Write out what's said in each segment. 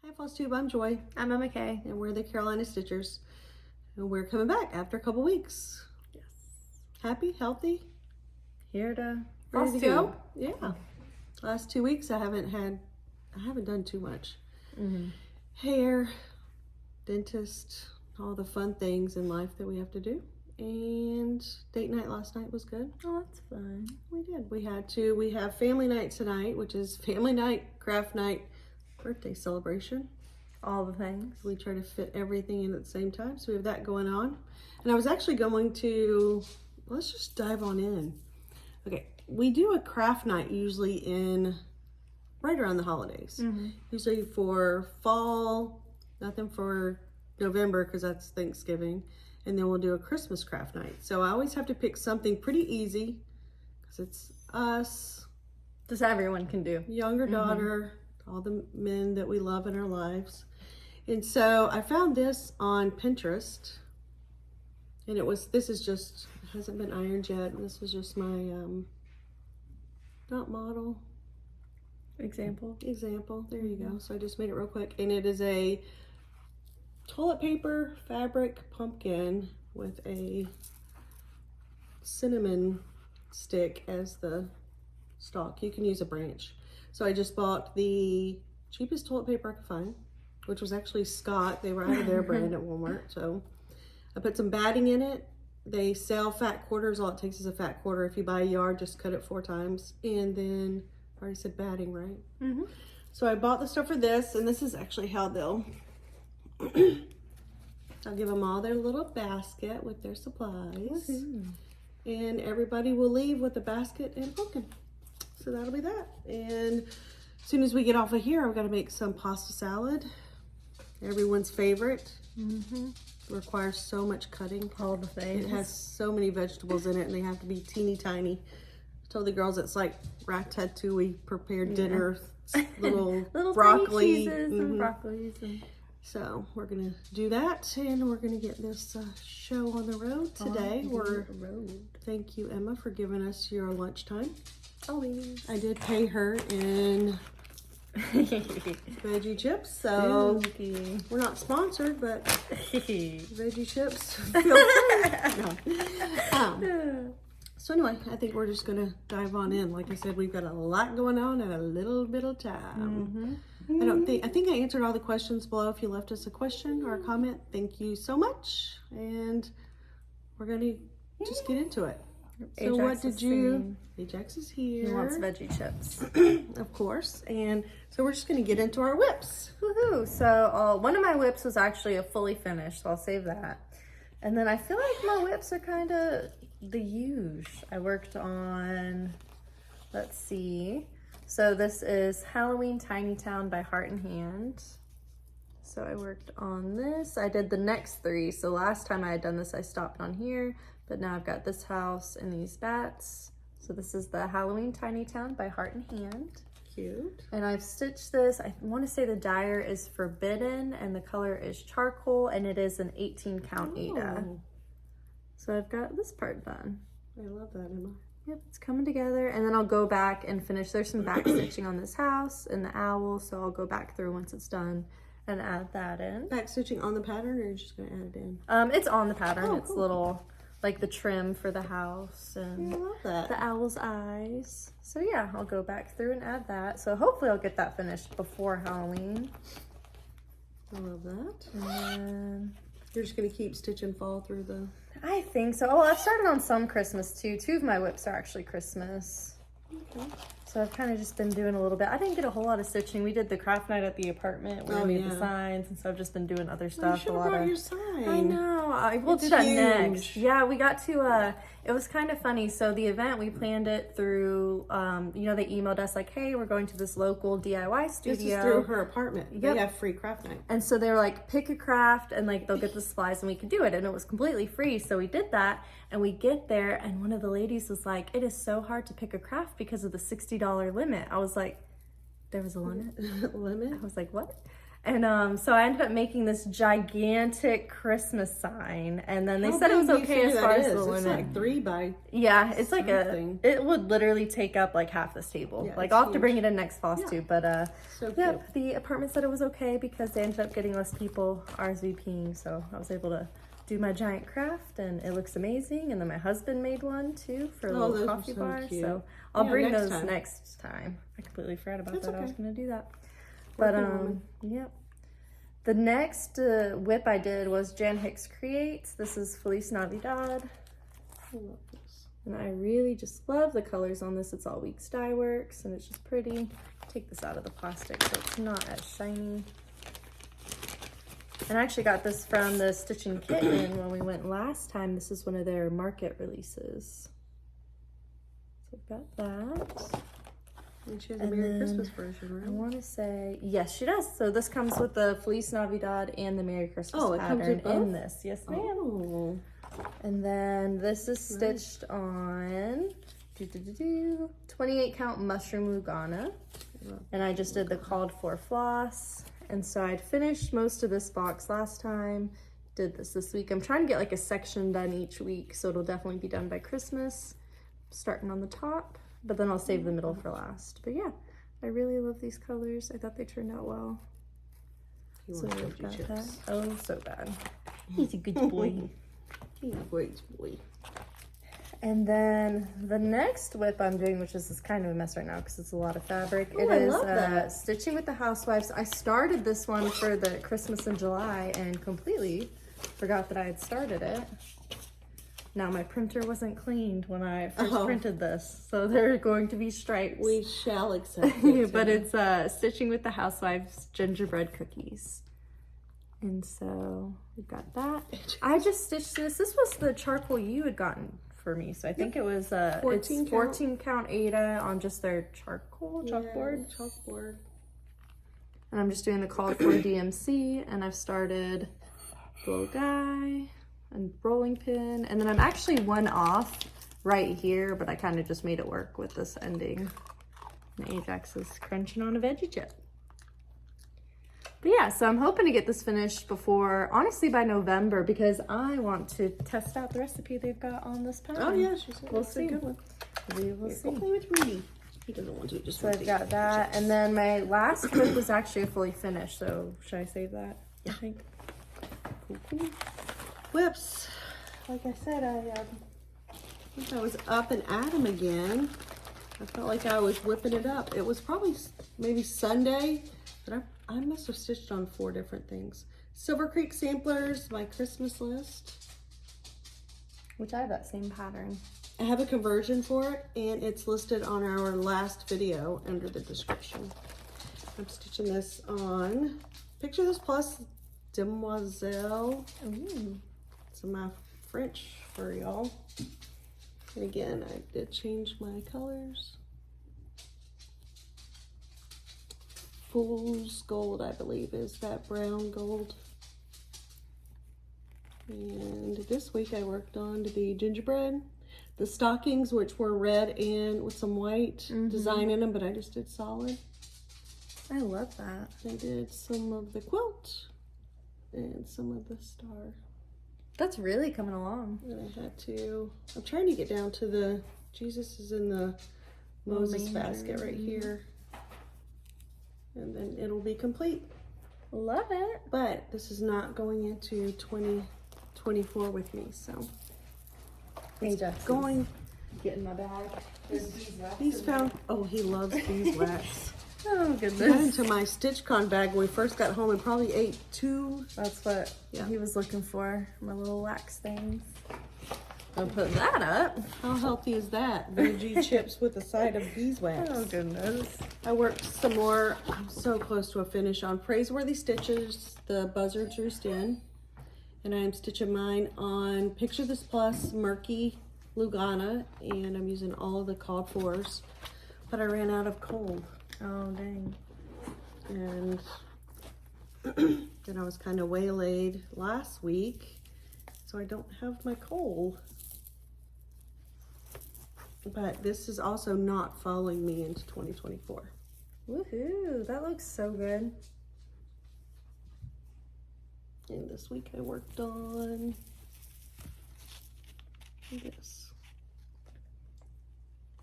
Hi FlossTube, I'm Joy. I'm Emma Kay. And we're the Carolina Stitchers. And we're coming back after a couple weeks. Yes. Happy, healthy, Here to ready to go? Yeah. Last 2 weeks I haven't done too much. Hair, dentist, all the fun things in life that we have to do. And date night last night was good. Oh, that's fun. We did. We have family night tonight, which is family night, craft night, birthday celebration. All the things. We try to fit everything in at the same time, so we have that going on. And I was actually going to, let's just dive on in. Okay, we do a craft night usually right around the holidays. Usually for fall, nothing for November because that's Thanksgiving. And then we'll do a Christmas craft night. So I always have to pick something pretty easy because it's us. Just everyone can do. Younger daughter, all the men that we love in our lives. And so I found this on Pinterest. And this is just, it hasn't been ironed yet. This was just my, not model. Example. There you go. So I just made it real quick. And it is a toilet paper fabric pumpkin with a cinnamon stick as the stalk. You can use a branch. So I just bought the cheapest toilet paper I could find, which was actually Scott. They were out of their brand at Walmart. So I put some batting in it. They sell fat quarters. All it takes is a fat quarter. If you buy a yard, just cut it 4 times. And then, I already said batting, right? So I bought the stuff for this, and this is actually how they'll, I'll give them all their little basket with their supplies. And everybody will leave with a basket and a pumpkin. So that'll be that. And as soon as we get off of here, I've got to make some pasta salad. Everyone's favorite. Requires so much cutting. All the things. It has so many vegetables in it, and they have to be teeny tiny. I told the girls it's like ratatouille prepared dinner. Little broccoli. Tiny cheeses and broccolis. And... So we're gonna do that, and we're gonna get this show on the road today. Thank you, Emma, for giving us your lunchtime. Always. I did pay her in veggie chips, so we're not sponsored, but veggie chips feel free. No. So anyway, I think we're just gonna dive on in. Like I said, we've got a lot going on and a little bit of time. I think I answered all the questions below. If you left us a question or a comment, thank you so much. And we're gonna just get into it. So what did you? Ajax is here. He wants veggie chips. Of course. And so we're just gonna get into our whips. Woohoo! So one of my whips was actually a fully finished, so I'll save that. And then I feel like my whips are kind of the huge. I worked on, let's see. So this is Halloween Tiny Town by Heart and Hand. So I worked on this. I did the next 3. So last time I had done this, I stopped on here, but now I've got this house and these bats. So this is the Halloween Tiny Town by Heart and Hand. Cute. And I've stitched this. I want to say the dyer is Forbidden and the color is charcoal, and it is an 18 count Ada. So I've got this part done. I love that, Emma. Yep, it's coming together. And then I'll go back and finish. There's some back stitching on this house and the owl, so I'll go back through once it's done and add that in. Back stitching on the pattern, or you're just gonna add it in? It's on the pattern. Oh, it's cool. Little, like the trim for the house and I love that. the owl's eyes. So yeah, I'll go back through and add that. So hopefully I'll get that finished before Halloween. I love that. And then you're just gonna keep stitching fall through the... I think so. Oh, I've started on some Christmas too. 2 of my whips are actually Christmas. Okay. So I've kind of just been doing a little bit. I didn't get a whole lot of stitching. We did the craft night at the apartment where we made the signs, and so I've just been doing other stuff. You brought your sign. I know. We'll do that next. Yeah, we got to. It was kind of funny. So the event, we planned it through. You know, they emailed us like, "Hey, we're going to this local DIY studio." This is through her apartment. Yep. They have free craft night. And so they were like, pick a craft, and like they'll get the supplies, and we can do it. And it was completely free. So we did that, and we get there, and one of the ladies was like, "It is so hard to pick a craft because of the $60 limit." I was like, "There was a limit?" Limit? I was like, "What?" And so I ended up making this gigantic Christmas sign, and then they said it was okay as far as the limit. It's like 3 by. Yeah, it's like something. it would literally take up like half this table. Yeah, like I'll have to bring it in next fall too. But So yeah, cute. the apartment said it was okay because they ended up getting less people RSVPing, so I was able to do my giant craft, and it looks amazing. And then my husband made one too for a little coffee bar. Cute. So I'll bring next those time. next time. I completely forgot about That's that. okay. I was gonna do that. But yep. The next whip I did was Jan Hicks Creates. This is Feliz Navidad. I love this. And I really just love the colors on this. It's all Weeks Dye Works, and it's just pretty. Take this out of the plastic so it's not as shiny. And I actually got this from the Stitchen Kitten when we went last time. This is one of their market releases. So I've got that. And she has a Merry Christmas version, right? I want to say, yes, she does. So this comes with the Feliz Navidad and the Merry Christmas pattern in this. Yes, ma'am. Oh. And then this is stitched on 28 count mushroom Lugana. And I just did the called for floss. And so I'd finished most of this box last time. Did this week. I'm trying to get like a section done each week, so it'll definitely be done by Christmas, starting on the top. But then I'll save the middle for last. But yeah, I really love these colors. I thought they turned out well. So we've got that. Oh, so bad. He's a good boy. He's a great boy. And then the next whip I'm doing, which is kind of a mess right now because it's a lot of fabric. Oh, it is love that. Stitching with the Housewives. I started this one for the Christmas in July and completely forgot that I had started it. Now my printer wasn't cleaned when I first printed this, so there are going to be stripes. We shall accept it. But it's Stitching with the Housewives gingerbread cookies. And so we've got that. I just stitched this. This was the charcoal you had gotten for me, so I think it was 14 count Ada on just their chalkboard. And I'm just doing the called for DMC, and I've started Blow Guy and rolling pin, and then I'm actually one off right here, but I kind of just made it work with this ending. And Ajax is crunching on a veggie chip. But yeah, so I'm hoping to get this finished before, honestly, by November, because I want to test out the recipe they've got on this pattern. Oh yeah, she said We'll it's see. a good one. We will see. Go play with Rudy. He doesn't want to. Just So I've got that, and then my last whip was actually fully finished. So should I save that? Yeah. I think. Cool. Whips. Like I said, I think I was up and at 'em again. I felt like I was whipping it up. It was probably maybe Sunday, but I must have stitched on 4 different things. Silver Creek samplers, my Christmas list. Which I have that same pattern. I have a conversion for it, and it's listed on our last video under the description. I'm stitching this on Picture This Plus Demoiselle. Ooh. Some of my French for y'all. And again, I did change my colors. Fool's Gold, I believe, is that brown gold. And this week I worked on the gingerbread. The stockings, which were red and with some white design in them, but I just did solid. I love that. I did some of the quilt and some of the star. That's really coming along. And I had to, I'm trying to get down to the, Jesus is in the Moses basket right here. And then it'll be complete. Love it. But this is not going into 2024 with me, so. Ajax Going, get in my bag. he's found, oh, he loves beeswax. Oh Got goodness. into my StitchCon bag when we first got home and probably ate 2. That's what Yeah. he was looking for. My little wax things. I'll put that up. How healthy is that? Veggie chips with a side of beeswax. Oh goodness. I worked some more. I'm so close to a finish on Praiseworthy Stitches, the Buzzards Roost in. And I'm stitching mine on Picture This Plus Murky Lugana. And I'm using all of the called fors. But I ran out of coal. Oh dang. And then I was kind of waylaid last week. So I don't have my coal. But this is also not following me into 2024. Woohoo! That looks so good. And this week I worked on this.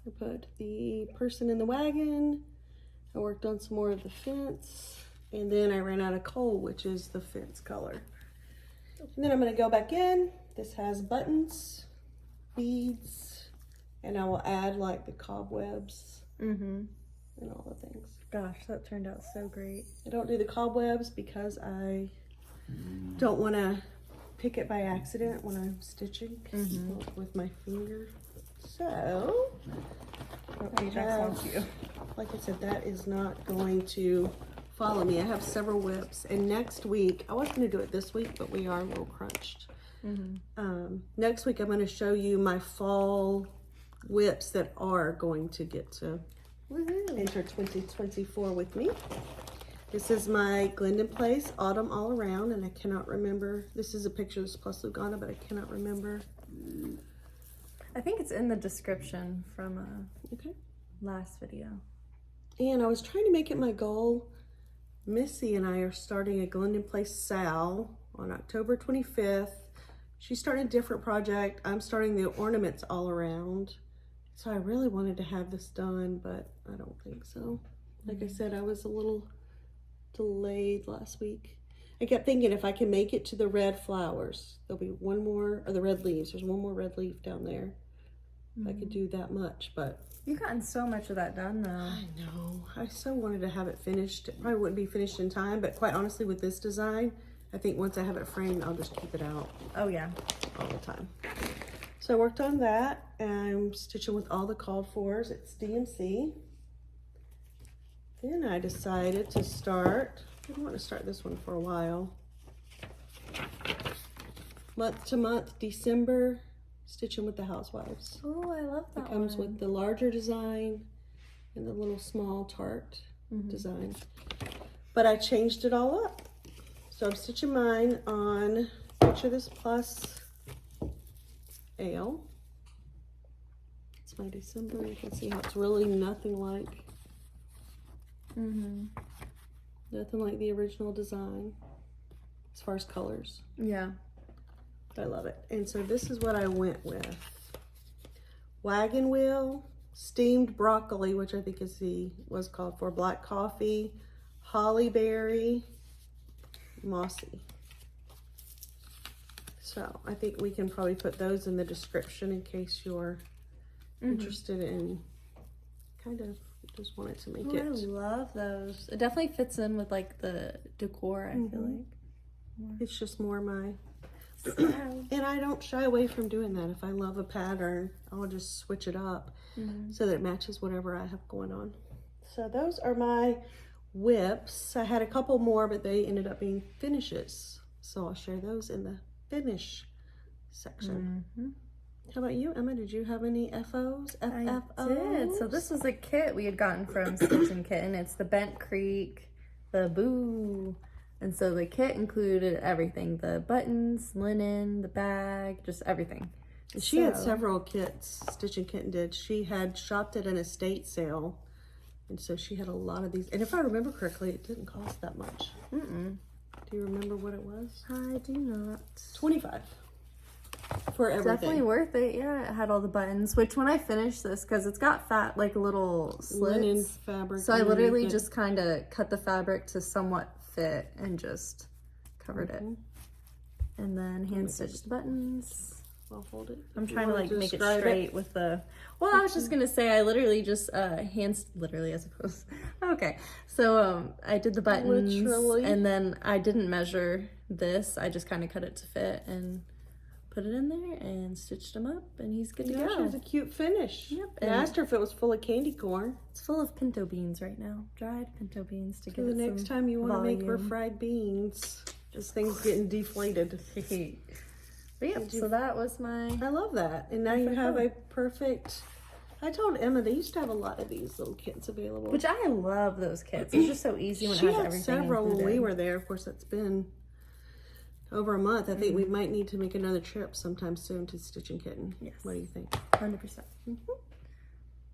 I put the person in the wagon. I worked on some more of the fence. And then I ran out of coal, which is the fence color. And then I'm going to go back in. This has buttons, beads, and I will add like the cobwebs and all the things. Gosh, that turned out so great. I don't do the cobwebs because I don't want to pick it by accident when I'm stitching with my finger. So, like I said, that is not going to follow me. I have several whips, and next week, I was going to do it this week, but we are a little crunched. Next week, I'm going to show you my fall whips that are going to get to enter 2024 with me. This is my Glendon Place Autumn All Around, and I cannot remember. This is a picture of this plus Lugana, but I cannot remember. I think it's in the description from last video. And I was trying to make it my goal. Missy and I are starting a Glendon Place Sal on October 25th. She's starting a different project. I'm starting the ornaments all around. So I really wanted to have this done, but I don't think so. Like I said, I was a little delayed last week. I kept thinking if I can make it to the red flowers, there'll be one more, or the red leaves. There's one more red leaf down there. I could do that much, but you've gotten so much of that done though. I know. I so wanted to have it finished. It probably wouldn't be finished in time, but quite honestly with this design, I think once I have it framed, I'll just keep it out. Oh yeah. All the time. So I worked on that, and I'm stitching with all the called fors. It's DMC. Then I decided to start, I want to start this one for a while. Month to month, December, stitching with the Housewives. Oh, I love that. It comes with the larger design and the little small tart design. But I changed it all up. So I'm stitching mine on, picture this plus Ale. It's my December. You can see how it's really nothing like nothing like the original design as far as colors. Yeah. I love it. And so this is what I went with. Wagon wheel, steamed broccoli, which I think is was called for, black coffee, holly berry, mossy. So I think we can probably put those in the description in case you're interested in kind of just wanted to make it. I love those. It definitely fits in with like the decor, I feel like. It's just more my and I don't shy away from doing that. If I love a pattern, I'll just switch it up so that it matches whatever I have going on. So those are my whips. I had a couple more, but they ended up being finishes. So I'll share those in the finish section. How about you, Emma? Did you have any FOs? I did. So this was a kit we had gotten from Stitchen Kitten. It's the Bent Creek, the Boo. And so the kit included everything. The buttons, linen, the bag, just everything. She had several kits, Stitchen Kitten did. She had shopped at an estate sale. And so she had a lot of these. And if I remember correctly, it didn't cost that much. Do you remember what it was? I do not. $25 for everything. Definitely worth it. Yeah, it had all the buttons. Which when I finished this, because it's got fat like little slits, linen fabric. So I literally just kind of cut the fabric to somewhat fit and just covered it, and then hand stitched the buttons. I'll fold it. I'm trying to like make it straight with the. Well, I was just gonna say I literally just literally I suppose. Okay, so I did the buttons and then I didn't measure this. I just kind of cut it to fit and put it in there and stitched him up, and he's good to go. It was a cute finish. Yep. And I asked her if it was full of candy corn. It's full of pinto beans right now, dried pinto beans to get the next time you want to make her fried beans, this thing's getting deflated. But yeah, so that was my. I love that, and now you have a perfect. I told Emma they used to have a lot of these little kits available, which I love those kits. It's just so easy when it has everything. Several when we were there. Of course, it's been over a month. I think we might need to make another trip sometime soon to Stitchen Kitten. Yes. What do you think? 100%. But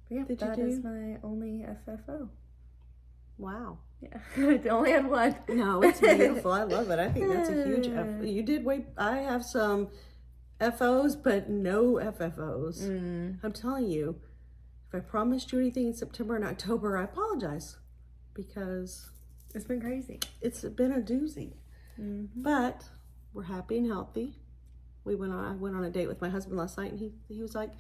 yeah, that is my only FFO. Wow. Yeah, I only had one. No, it's beautiful. I love it. I think that's a huge you did way. I have some FOs, but no FFOs. I'm telling you, if I promised you anything in September and October, I apologize because it's been crazy. It's been a doozy. But we're happy and healthy. I went on a date with my husband last night, and he was like,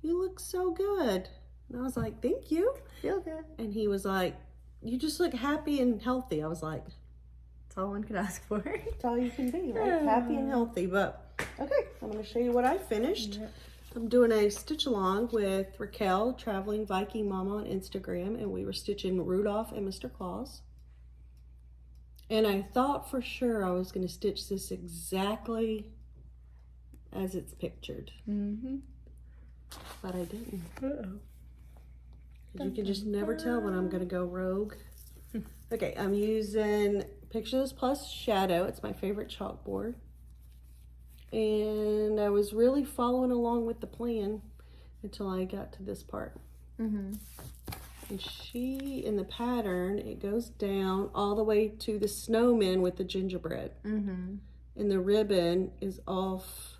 "You look so good," and I was like, "Thank you." Feel good. And he was like, "You just look happy and healthy." I was like, "That's all one could ask for." That's all you can be, right? Happy and healthy. But okay, I'm going to show you what I finished. Yep. I'm doing a stitch along with Raquel, Traveling Viking Mama on Instagram, and we were stitching Rudolph and Mr. Claus. And I thought for sure I was going to stitch this exactly as it's pictured. But I didn't. You can just never tell when I'm going to go rogue. Okay, I'm using Picture This Plus Shadow. It's my favorite chalkboard. And I was really following along with the plan until I got to this part. And in the pattern, it goes down all the way to the snowman with the gingerbread. And the ribbon is off.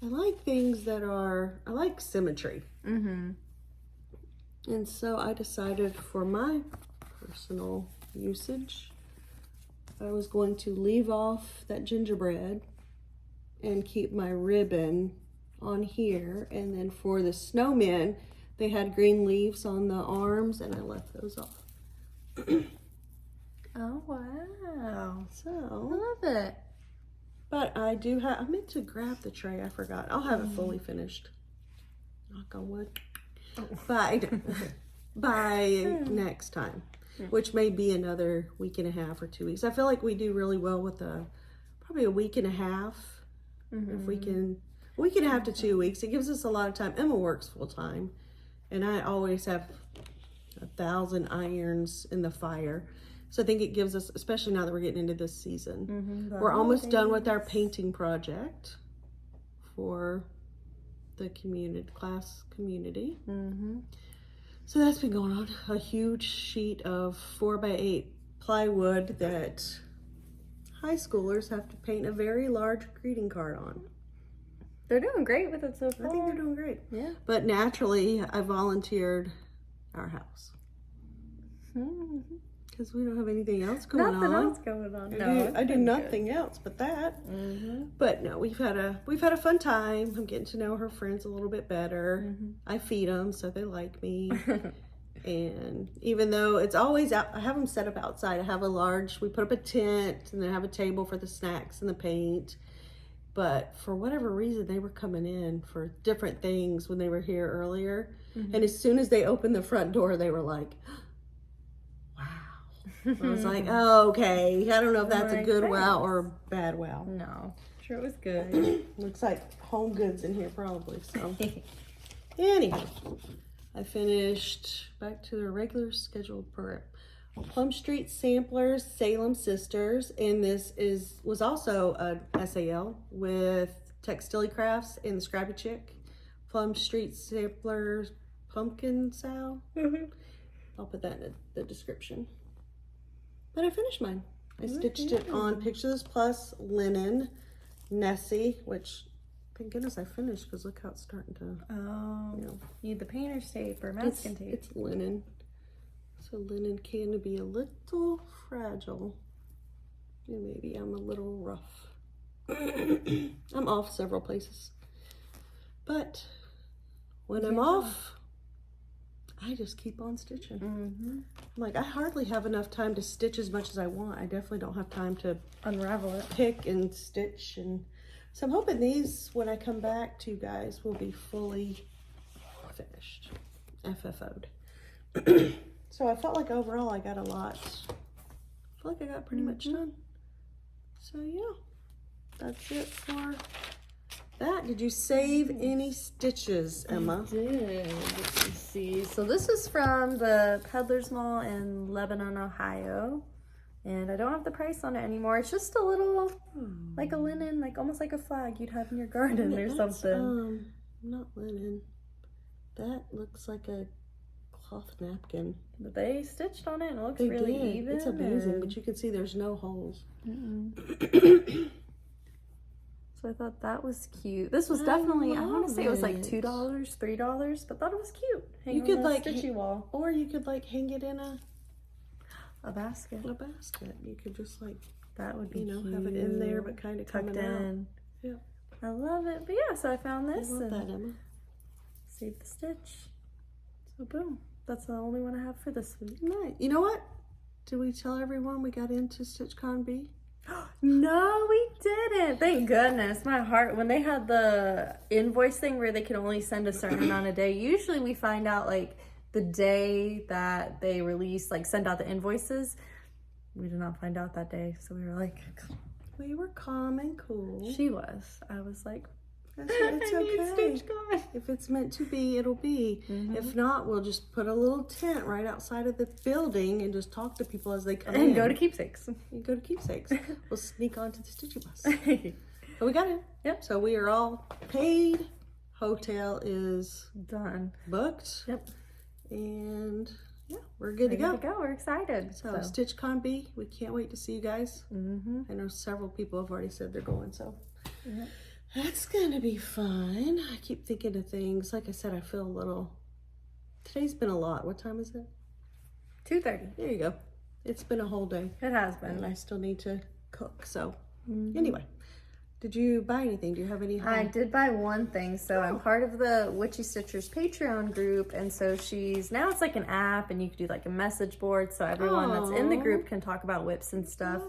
I like things that are, I like symmetry. And so I decided for my personal usage, I was going to leave off that gingerbread and keep my ribbon on here. And then for the snowman, they had green leaves on the arms, and I left those off. Oh, wow. So, I love it. But I do have, I meant to grab the tray, I forgot. I'll have it fully finished. Knock on wood. By next time, which may be another week and a half or 2 weeks. I feel like we do really well with probably a week and a half. If we can, a week and a half to 2 weeks. It gives us a lot of time. Emma works full time, and I always have 1,000 irons in the fire. So I think it gives us, especially now that we're getting into this season, we're almost done with our painting project for the class community. So that's been going on. A huge sheet of 4x8 plywood that high schoolers have to paint a very large greeting card on. They're doing great with it so far. I think they're doing great. Yeah. But naturally, I volunteered our house. Because we don't have anything else going on. Nothing else going on. I do nothing else but that. But no, we've had a fun time. I'm getting to know her friends a little bit better. I feed them, so they like me. And even though it's always out, I have them set up outside. I have we put up a tent, and then I have a table for the snacks and the paint. But for whatever reason, they were coming in for different things when they were here earlier. And as soon as they opened the front door, they were like, wow. I was like, oh, okay. I don't know if that's a good wow or a bad wow. No, sure it was good. Looks like home goods in here probably. So anyhow, I finished back to the regular scheduled program. Plum Street Samplers, Salem Sisters, and this was also a SAL with Textile Crafts and the Scrappy Chick. Plum Street Samplers, Pumpkin Sal. I'll put that in the description. But I finished mine. I stitched it on Picture This Plus linen, Nessie, which thank goodness I finished because look how it's starting to. Oh, you need the painter's tape or masking tape. It's linen. So linen can be a little fragile. And maybe I'm a little rough. I'm off several places. But when I'm off, I just keep on stitching. I'm like, I hardly have enough time to stitch as much as I want. I definitely don't have time to unravel it, pick and stitch. And so I'm hoping these, when I come back to you guys, will be fully finished, FFO'd. So I felt like overall I got a lot. I feel like I got pretty much done. So yeah, that's it for that. Did you save any stitches, Emma? I did. Let's see. So this is from the Peddler's Mall in Lebanon, Ohio. And I don't have the price on it anymore. It's just a little, like a linen, like almost like a flag you'd have in your garden or something. Not linen. That looks like a cloth napkin. But they stitched on it and it looks They really did. even. It's amazing, but you can see there's no holes. So I thought that was cute. This was definitely, I want to say it was like $2, $3, but thought it was cute. You could like stitchy wall. Or you could like hang it in a basket. A basket. You could just like, that would be, cute. Have it in there, but kind of tucked in. Yeah. I love it. But yeah, so I found this. I love that, Emma. Saved the stitch. So boom. That's the only one I have for this week. Nice. You know what? Did we tell everyone we got into StitchCon B? No, we didn't. Thank goodness. My heart, when they had the invoice thing where they can only send a certain amount a day, usually we find out like the day that they release, like send out the invoices. We did not find out that day. So we were like, we were calm and cool. She was. I was like, it's okay. If it's meant to be, it'll be. If not, we'll just put a little tent right outside of the building and just talk to people as they come in. And go to Keepsakes. And go to Keepsakes. We'll sneak onto the Stitchy bus. But we got it. Yep. So we are all paid. Hotel is done. Booked. Yep. And yeah, we're good to go. We're excited. So StitchCon B, we can't wait to see you guys. I know several people have already said they're going, so that's gonna be fun. I keep thinking of things. Like I said, I feel a little. Today's been a lot. What time is it? 2:30. There you go. It's been a whole day. It has been. And I still need to cook. So anyway, did you buy anything? Do you have any? I did buy one thing. So I'm part of the Witchy Stitchers Patreon group, and so now it's like an app, and you can do like a message board, so everyone that's in the group can talk about whips and stuff.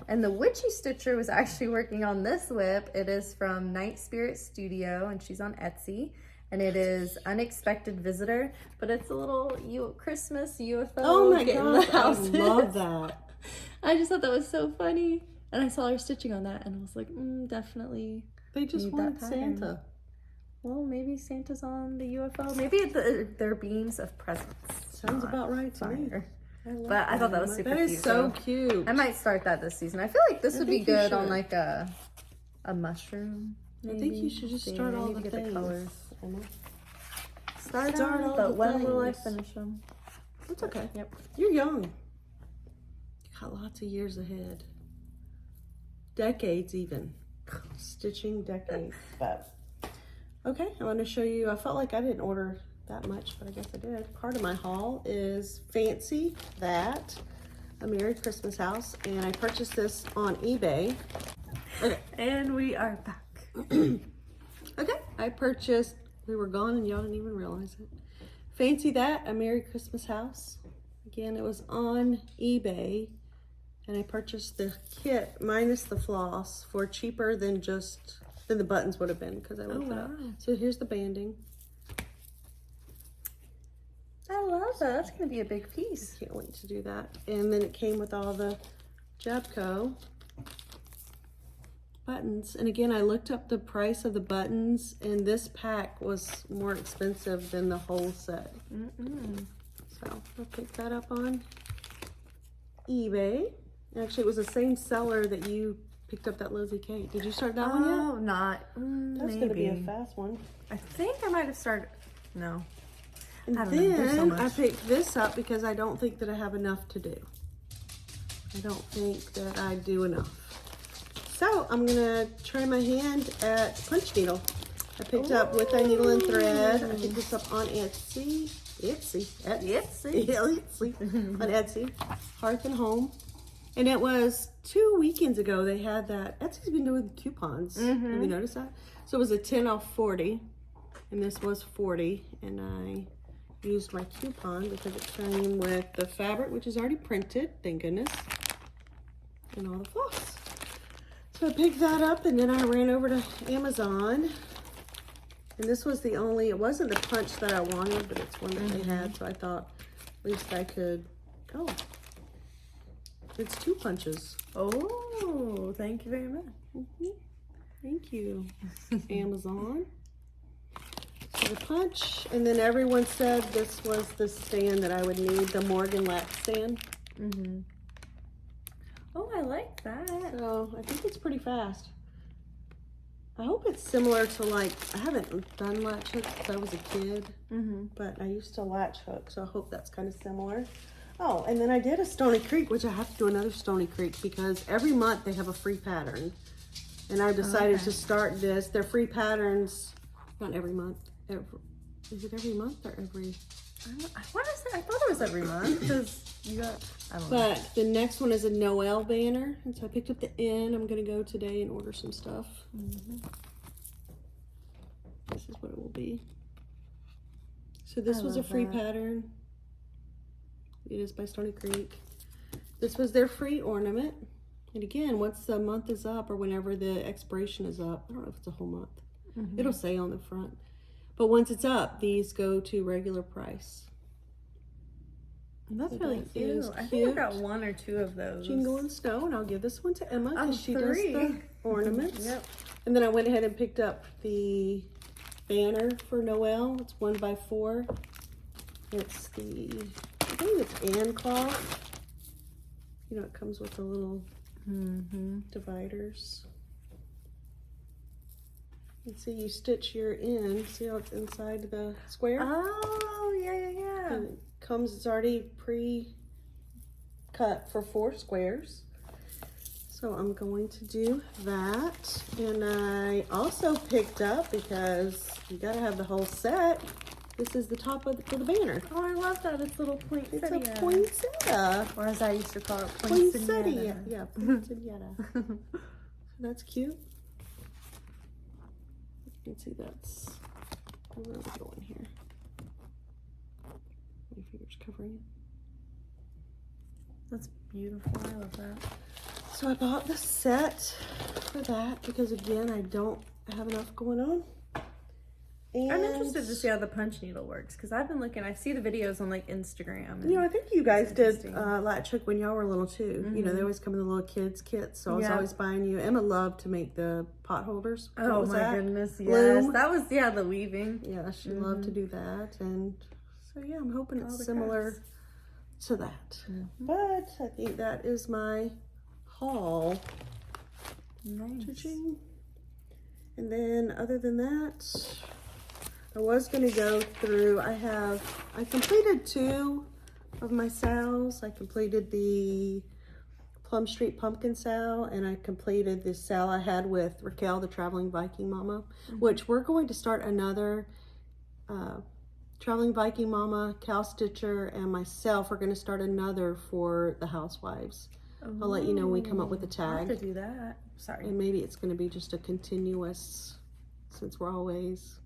And the Witchy Stitcher was actually working on this whip. It is from Night Spirit Studio, and she's on Etsy. And it is Unexpected Visitor, but it's a little Christmas UFO. Oh my god, I love that. I just thought that was so funny. And I saw her stitching on that, and I was like, definitely. They just want Santa. Well, maybe Santa's on the UFO. Maybe they're beams of presents. Sounds about right to me. But I thought that was super cute. That is so cute. I might start that this season. I feel like this would be good on like a mushroom. Maybe. I think you should just start all the things. colors. Start all but when will I finish them? It's okay. Yep. You're young. You got lots of years ahead. Decades even. Stitching decades. But okay, I want to show you. I felt like I didn't order that much, but I guess I did. Part of my haul is Fancy That, a Merry Christmas house, and I purchased this on eBay. Okay. And we are back. Okay, I purchased, we were gone and y'all didn't even realize it. Fancy That, a Merry Christmas house. Again, it was on eBay, and I purchased the kit minus the floss for cheaper than the buttons would have been, because I looked it up. So here's the banding. I love that. That's going to be a big piece. Can't wait to do that. And then it came with all the Jabco buttons. And again, I looked up the price of the buttons, and this pack was more expensive than the whole set. So I picked that up on eBay. Actually, it was the same seller that you picked up that Lizzie Kate. Did you start that one yet? Oh, not. That's going to be a fast one. I think I might have started. No. And then I picked this up because I don't think that I have enough to do. I don't think that I do enough. So I'm gonna try my hand at punch needle. I picked up with a needle and thread. I picked this up on Etsy. On Etsy. Hearth and Home. And it was 2 weekends ago they had that. Etsy's been doing coupons. Have you noticed that? So it was a 10 off 40. And this was 40. And I used my coupon because it came with the fabric, which is already printed, thank goodness, and all the floss. So I picked that up, and then I ran over to Amazon, and this was the only, it wasn't the punch that I wanted, but it's one that they had, so I thought at least I could, it's 2 punches. Oh, thank you very much. Thank you, Amazon. So the punch, and then everyone said this was the stand that I would need, the Morgan lap stand. Oh, I like that. So I think it's pretty fast. I hope it's similar to like, I haven't done latch hook since I was a kid, but I used to latch hook, so I hope that's kind of similar. Oh, and then I did a Stony Creek, which I have to do another Stony Creek because every month they have a free pattern. And I've decided to start this. They're free patterns, not every month. Is it every month or every? I want to say, I thought it was every month because you got, I don't know. But the next one is a Noel banner. And so I picked up the N. I'm going to go today and order some stuff. This is what it will be. So this was a free pattern. It is by Stony Creek. This was their free ornament. And again, once the month is up or whenever the expiration is up, I don't know if it's a whole month. It'll say on the front. But once it's up, these go to regular price. That's really cute. I think I got 1 or 2 of those. Jingle and Snow, and I'll give this one to Emma because she 3. does the ornaments. And then I went ahead and picked up the banner for Noel. It's 1x4. It's the, I think it's Ann cloth. You know, it comes with the little dividers. And see, you stitch your end. See how it's inside the square? Oh, yeah. And it comes, it's already pre-cut for 4 squares. So I'm going to do that. And I also picked up, because you gotta have the whole set, this is the top of for the banner. Oh, I love that. It's a little poinsettia. It's a poinsettia. Or as I used to call it, Poinsettia. Yeah, poinsettia. That's cute. You can see that's, where are we going here? My finger's covering it. That's beautiful. I love that. So I bought the set for that because again, I don't have enough going on. And I'm interested to see how the punch needle works because I've been looking. I see the videos on like Instagram. You know, I think you guys did latch hook when y'all were little too. You know, they always come in the little kids kits, so I was always buying you. Emma loved to make the pot holders. Oh my goodness, yes, Bloom. that was the weaving. Yeah, she loved to do that, and so yeah, I'm hoping it's similar to that. But I think that is my haul. Nice. Cha-ching. And then other than that, I was going to go through, I completed 2 of my sales. I completed the Plum Street Pumpkin Sale, and I completed the sale I had with Raquel, the Traveling Viking Mama, which we're going to start another Traveling Viking Mama, Cal Stitcher, and myself are going to start another for the Housewives. I'll let you know when we come up with a tag. I'll have to do that. Sorry. And maybe it's going to be just a continuous, since we're always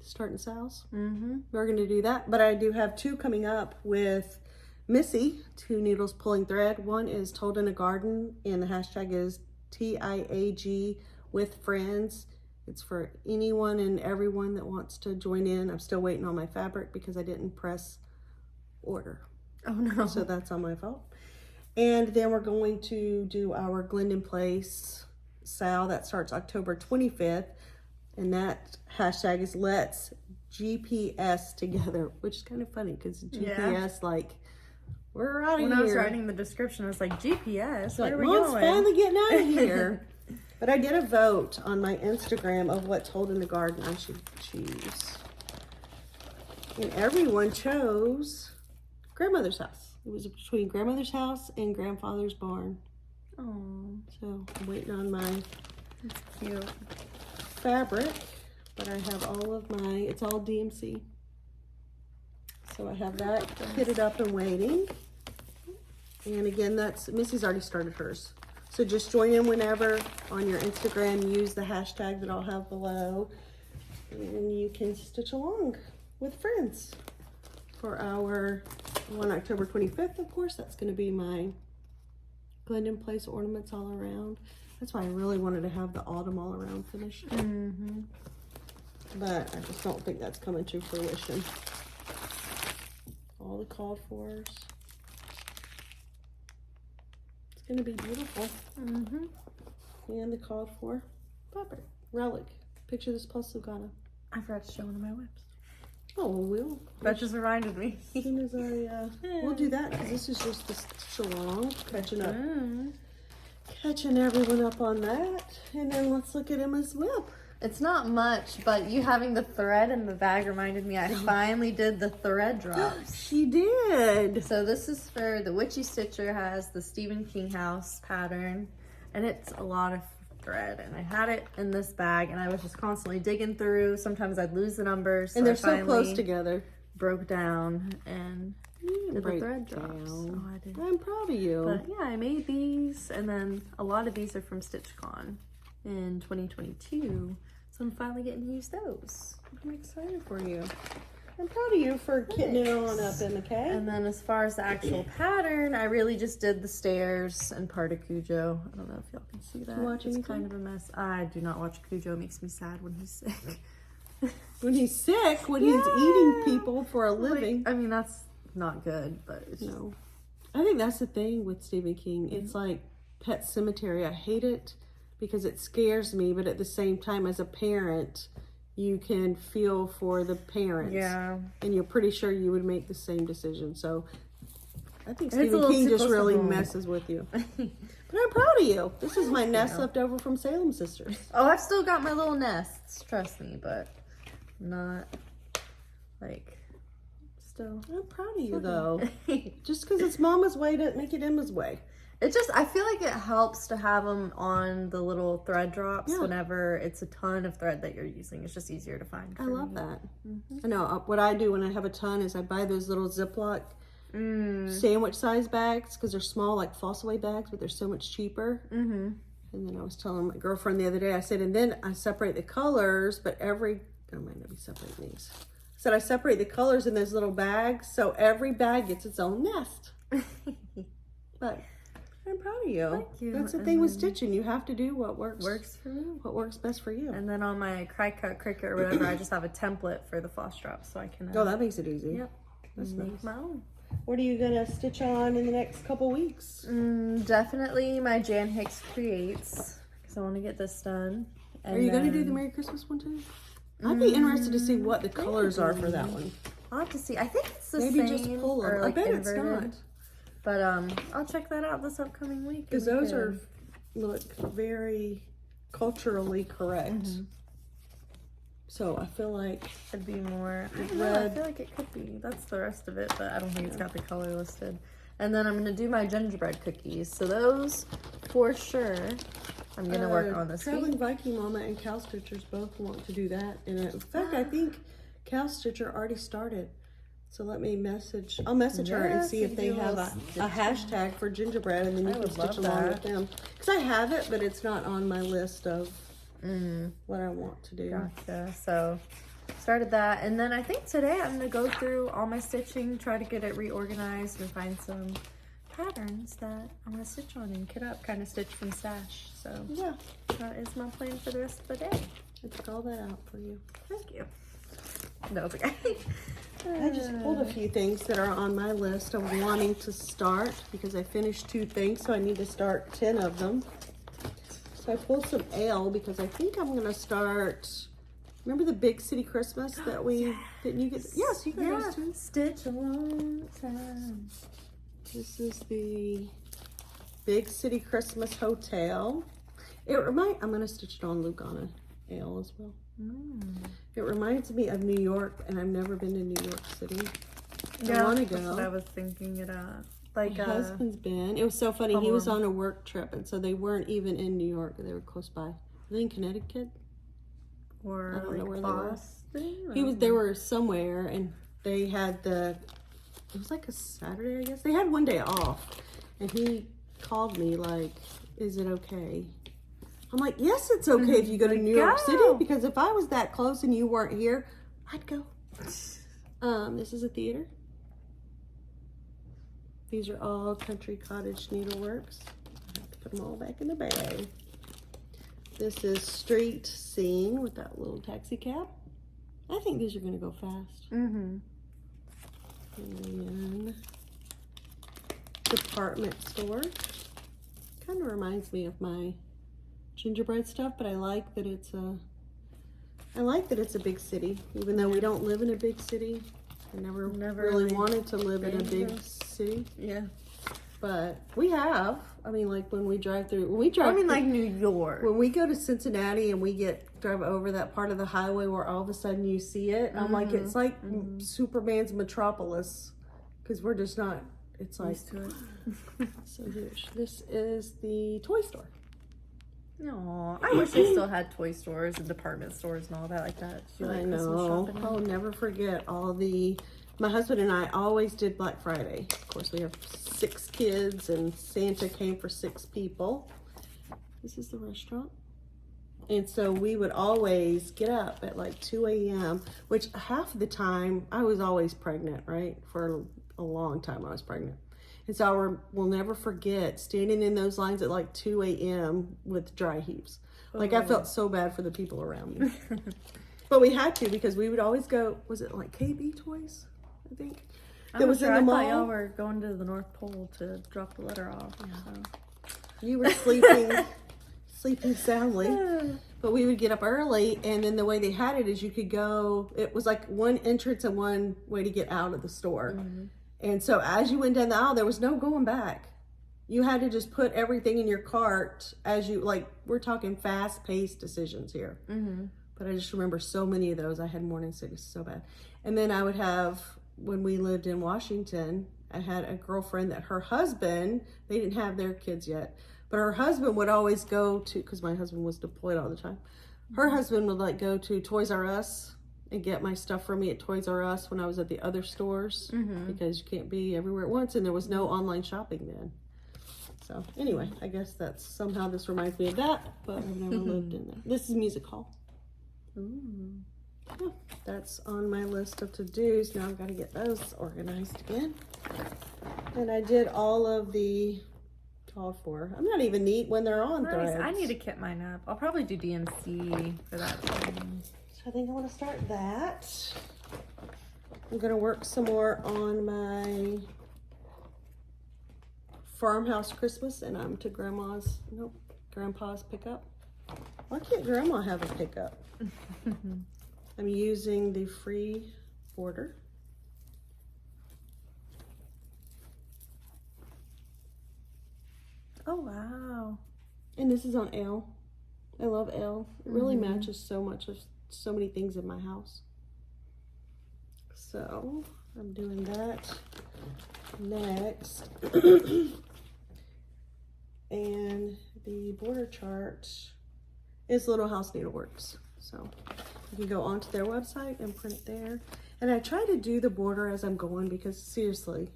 starting sales. We're going to do that. But I do have 2 coming up with Missy, 2 needles pulling thread. One is Told in a Garden, and the hashtag is TIAG with friends. It's for anyone and everyone that wants to join in. I'm still waiting on my fabric because I didn't press order. Oh no. So that's on my fault. And then we're going to do our Glendon Place sale that starts October 25th. And that hashtag is Let's GPS Together, which is kind of funny because GPS, like, we're out of here. When I was writing the description, I was like, GPS? Where are we Mom's going? finally getting out of here. But I did a vote on my Instagram of what Told in the Garden I should choose. And everyone chose Grandmother's House. It was between Grandmother's House and Grandfather's Barn. Oh, So I'm waiting on my that's cute. fabric, but I have all of my, it's all DMC. So I have that kitted up and waiting. And again, that's, Missy's already started hers. So just join in whenever on your Instagram, use the hashtag that I'll have below, and you can stitch along with friends for our one October 25th, of course. That's going to be my Glendon Place ornaments all around. That's why I really wanted to have the autumn all around finish. But I just don't think that's coming to fruition. All the called fors. It's going to be beautiful. And the called for fabric. Relic. Picture this plus Lugana. I forgot to show one of my whips. Oh, we'll. That just reminded me. As soon as I, we'll do that because this is just the stitch along, catching up. catching everyone up on that. And then let's look at Emma's whip. It's not much, but you having the thread in the bag reminded me I finally did the thread drops. She did. So this is for the Witchy Stitcher, has the Stephen King house pattern, and it's a lot of thread. And I had it in this bag, and I was just constantly digging through. Sometimes I'd lose the numbers. And they're so close together. Broke down and did the thread drops. Oh, I did. I'm proud of you. But yeah, I made these, and then a lot of these are from StitchCon in 2022. So I'm finally getting to use those. I'm excited for you. I'm proud of you for getting it on up in the cake. And then as far as the actual pattern, I really just did the stairs and part of Cujo. I don't know if y'all can see that. It's kind of a mess. I do not watch Cujo. It makes me sad when he's sick. When he's sick, when he's eating people for a living. Like, I mean, that's not good, but it's just... No. I think that's the thing with Stephen King. It's like Pet Sematary. I hate it because it scares me, but at the same time, as a parent, you can feel for the parents. Yeah. And you're pretty sure you would make the same decision. So I think Stephen King just really messes with you. But I'm proud of you. This is my nest left over from Salem Sisters. Oh, I've still got my little nests, trust me, but not like still. I'm proud of you though. Just because it's Mama's way doesn't make it Emma's way. It just, I feel like it helps to have them on the little thread drops whenever it's a ton of thread that you're using. It's just easier to find. I love that. I know what I do when I have a ton is I buy those little Ziploc sandwich size bags because they're small like Floss Away bags, but they're so much cheaper. And then I was telling my girlfriend the other day, I said, and then I separate the colors, but I might not be separating these. I said I separate the colors in those little bags, so every bag gets its own nest. But I'm proud of you. Thank you. That's the thing with stitching. You have to do what works for me. What works best for you. And then on my Cry-Cut Cricut or whatever, I just have a template for the floss drops, so I can. Oh, that makes it easy. Yep. That's make nice. my own. What are you gonna stitch on in the next couple weeks? Definitely my Jan Hicks Creates, because I want to get this done. And are you gonna do the Merry Christmas one too? I'd be interested to see what the colors are for that one. I'll have to see. I think it's the Maybe same. just pull them. Or like I bet inverted. it's not. But I'll check that out this upcoming week. Because those look very culturally correct. So I feel like it'd be more red. I feel like it could be. That's the rest of it, but I don't think it's got the color listed. And then I'm gonna do my gingerbread cookies. So those, for sure, I'm gonna work on this week. Traveling Viking Mama and Cow Stitchers both want to do that. And in fact, I think Cow Stitcher already started. So let me message. I'll message her and see if they have a hashtag for gingerbread, and then you can stitch along with them. Because I have it, but it's not on my list of what I want to do. Gotcha. So started that, and then I think today I'm gonna go through all my stitching, try to get it reorganized, and find some patterns that I'm gonna stitch on and kit up, kind of stitch from stash. So yeah, that is my plan for the rest of the day. I took all that out for you. Thank you. No, it's okay. I just pulled a few things that are on my list of wanting to start because I finished 2 things, so I need to start 10 of them. So I pulled some ale because I think I'm gonna start. Remember the Big City Christmas that we didn't you get? Yes, you got those too. Stitch a long time. This is the Big City Christmas Hotel. I'm gonna stitch it on Lugana ale as well. It reminds me of New York, and I've never been to New York City. I want to go. That's what I was thinking it like my husband's been. It was so funny. He was on a work trip, and so they weren't even in New York. They were close by. Were they in Connecticut? Or I don't know where Boston? they were. They were somewhere, and they had it was like a Saturday, I guess. They had one day off, and he called me like, "Is it okay?" I'm like, yes, it's okay if you go to New York City, because if I was that close and you weren't here, I'd go. This is a theater. These are all Country Cottage Needleworks. I have to put them all back in the bag. This is Street Scene with that little taxi cab. I think these are going to go fast. And department store. Kind of reminds me of my gingerbread stuff, but I like that it's a big city, even though we don't live in a big city. I never really wanted to live in a big city. Yeah. But we have. I mean, like when we drive through, like New York. When we go to Cincinnati and we drive over that part of the highway where all of a sudden you see it, I'm like, it's like Superman's Metropolis, because we're just not. It's like to it. so huge. This is the toy store. No, I wish they still had toy stores and department stores and all that like that. I know. I'll never forget all the. My husband and I always did Black Friday. Of course, we have 6 kids, and Santa came for 6 people. This is the restaurant. And so we would always get up at like 2 a.m., which half of the time, I was always pregnant, right? For a long time, I was pregnant. And so we'll never forget standing in those lines at like 2 a.m. with dry heaves. Like, I felt so bad for the people around me. But we had to, because we would always go, was it like KB Toys? I think. That was in the mall. I thought y'all were going to the North Pole to drop the letter off. Yeah. So. You were sleeping soundly. But we would get up early, and then the way they had it is you could go, it was like one entrance and one way to get out of the store. And so as you went down the aisle, there was no going back. You had to just put everything in your cart as you, like, we're talking fast-paced decisions here. But I just remember so many of those. I had morning sickness so bad. And then I would have, when we lived in Washington, I had a girlfriend that her husband, they didn't have their kids yet, but her husband would always go to, because my husband was deployed all the time, her husband would like go to Toys R Us and get my stuff for me at Toys R Us when I was at the other stores, because you can't be everywhere at once, and there was no online shopping then. So anyway, I guess that's somehow this reminds me of that, but I've never lived in there. This is music hall. Yeah, that's on my list of to-dos. Now I've got to get those organized again. And I did all of the called for. I'm not even neat when they're on threads. I need to kit mine up. I'll probably do DMC for that thing. So I think I want to start that. I'm going to work some more on my farmhouse Christmas, and I'm to Grandpa's pickup. Why can't Grandma have a pickup? I'm using the free border. Oh, wow. And this is on L. I love L. It really matches so much of so many things in my house. So I'm doing that next. And the border chart is Little House Needleworks. So you can go onto their website and print it there. And I try to do the border as I'm going, because seriously,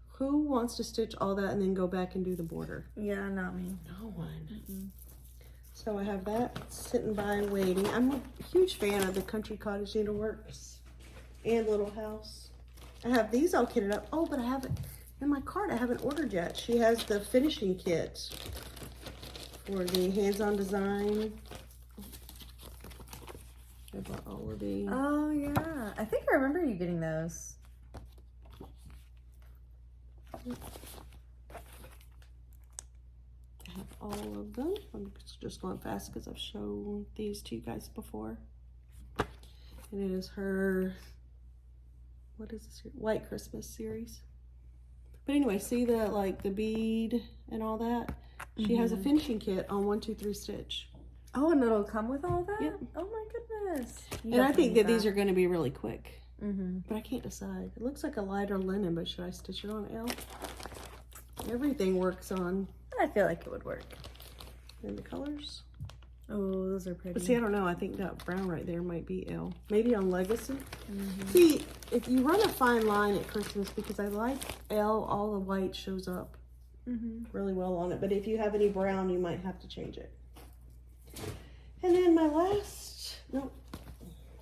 who wants to stitch all that and then go back and do the border? Yeah, not me. No one. So I have that sitting by waiting. I'm a huge fan of the Country Cottage Needleworks and Little House. I have these all kitted up. Oh, but I haven't, in my cart, I haven't ordered yet. She has the finishing kit for the hands-on design. I bought all of the... Oh, yeah. I think I remember you getting those. I have all of them. I'm just going fast because I've shown these to you guys before. And it is her, what is this? White Christmas series. But anyway, see the like the bead and all that? She has a finishing kit on 1, 2, 3 stitch. Oh, and it'll come with all that? Yep. Oh my goodness. And I think that these are going to be really quick. But I can't decide. It looks like a lighter linen, but should I stitch it on L? Everything works on. I feel like it would work. And the colors. Oh, those are pretty. But see, I don't know. I think that brown right there might be L. Maybe on Legacy. See, if you run a fine line at Christmas, because I like L, all the white shows up really well on it. But if you have any brown, you might have to change it. And then my last, no,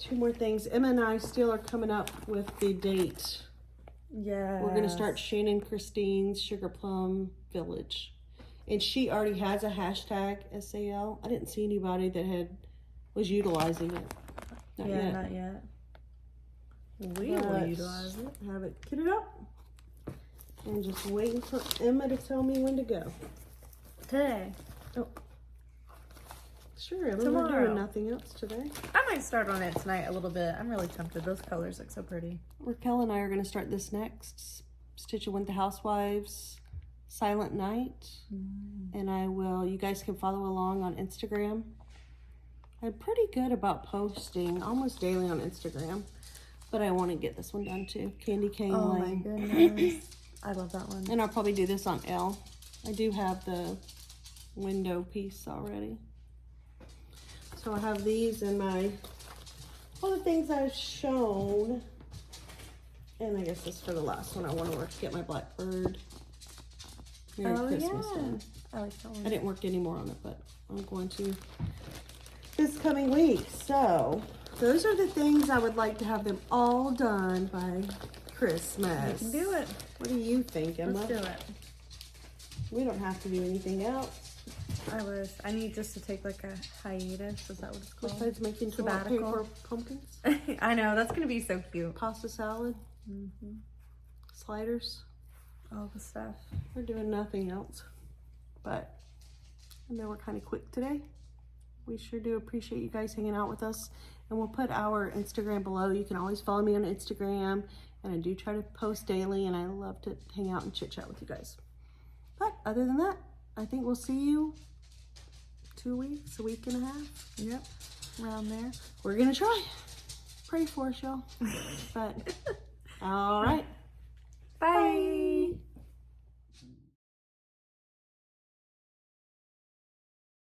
2 more things. Emma and I still are coming up with the date. Yeah. We're going to start Shannon Christine's Sugar Plum Village. And she already has a hashtag SAL. I didn't see anybody that was utilizing it. Not yet. Not yet. We will utilize it. Have it kitted up. And just waiting for Emma to tell me when to go. Today. Oh. Sure, Emma, Tomorrow. we're doing nothing else today. I might start on it tonight a little bit. I'm really tempted. Those colors look so pretty. Raquel and I are going to start this next. Stitching with the Housewives. Silent Night. And you guys can follow along on Instagram. I'm pretty good about posting almost daily on Instagram, but I want to get this one done too. Candy Cane Oh Lane. my goodness. I love that one. And I'll probably do this on L. I do have the window piece already. So I have these in all the things I've shown. And I guess this is for the last one. I want to work to get my Blackbird Merry Christmas done. I like that one. I didn't work any more on it, but I'm going to this coming week. So those are the things I would like to have them all done by Christmas. You can do it. What do you think, Emma? Let's do it. We don't have to do anything else. I wish. I need just to take like a hiatus. Is that what it's called? Besides making toilet Sabbatical. paper pumpkins, I know. That's going to be so cute. pasta salad, sliders. All the stuff. We're doing nothing else. But I know we're kind of quick today. We sure do appreciate you guys hanging out with us. And we'll put our Instagram below. You can always follow me on Instagram. And I do try to post daily. And I love to hang out and chit chat with you guys. But other than that, I think we'll see you 2 weeks, a week and a half. Yep. Around there. We're going to try. Pray for us, y'all. But all right. Bye.